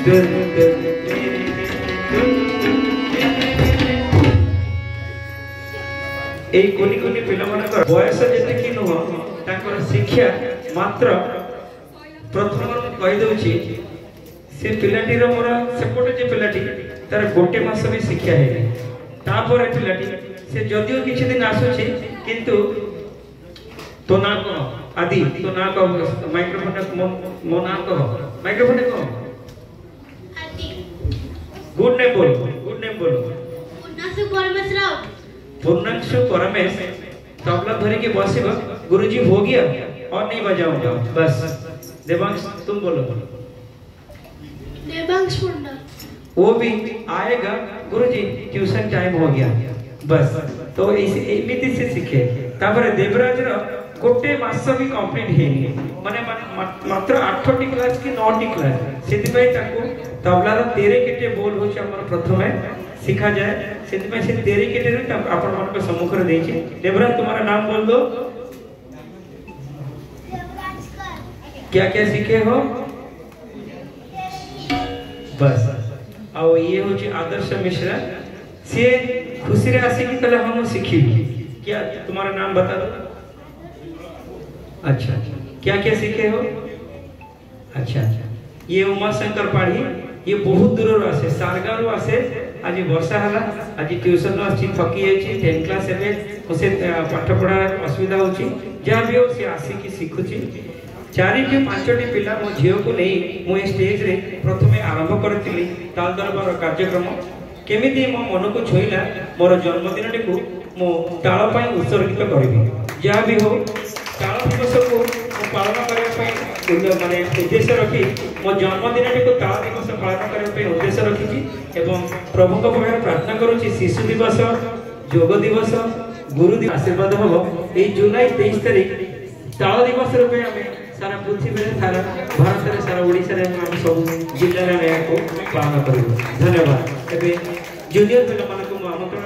दुन दुन ए कोनी कोनी पिला मानकर बयस जेते कि नुह ताकर शिक्षा मात्र प्रथम कहि दउची से पिलाटी रो मोर सेपटे जे पिलाटी तार गोटे मास भी शिक्षा है तापर पिलाटी से जदियो किछि दिन आसुची किंतु तो ना को आदि तो ना को माइक्रोफोन मो ना को माइक्रोफोन को आदि गुड नेम बोल गुड नेम बोल पूर्णांशु परमेश राउत पूर्णांशु परमेश तबला धरे के बसिबा गुरुजी हो गया और नहीं बजाऊंगा बस देवांश तुम बोलो देवांश पुंडा वो भी आएगा गुरुजी ट्यूशन टाइम हो गया बस तो इसे एमिति से सीखे तापर देवराज रो गोटे मास भी कंप्लीट हेनी माने मात्र 8टी क्लास की 9टी क्लास सेति पय ताको तबला रो 13 केटे बोल होछ हमर प्रथमे सिखा जाए सेति पय से 13 केटे रे आपण मन के सम्मुख रे देछि देवराज तुम्हारा नाम बोल दो क्या क्या सीखे हो बस आओ ये हो जे आदर्श मिश्रा से खुशी रे आसी कि कल हम सीखी क्या तुम्हारा नाम बता दो अच्छा क्या क्या सीखे हो अच्छा ये उमा शंकर पाढ़ी ये बहुत दूर आसे सारगार आसे आज वर्षा हला आज ट्यूशन आसी थकी जाई 10 क्लास एबे उसे पाठ पढ़ा असुविधा होची जा भी हो से आसी कि सिखुची 4टी 5टी पिला मो झियो को नहीं मो स्टेज रे प्रथमे आरंभ करथिली ताल दरबार कार्यक्रम केमिति मो मन को छोइला मोर जन्मदिन टी को मो ताल पई उत्सर्गित करबी जा भी हो ताल दिवस को पालन करबा पई माने उद्देश्य रखी मो जन्मदिन टी को ताल दिवस पालन करबा पई उद्देश्य रखी एवं प्रभु को पाखरे प्रार्थना करूची शिशु दिवस योग दिवस गुरु दिवस आशीर्वाद हो ए जुलाई 23 तारिख ताल दिवस रूपे हमें सारा पृथ्वी रे सारा भारत रे सारा ओडिसा रे हम सब जिल्ला रे को पालन करू धन्यवाद एबे जूनियर पिला मन को आमंत्रण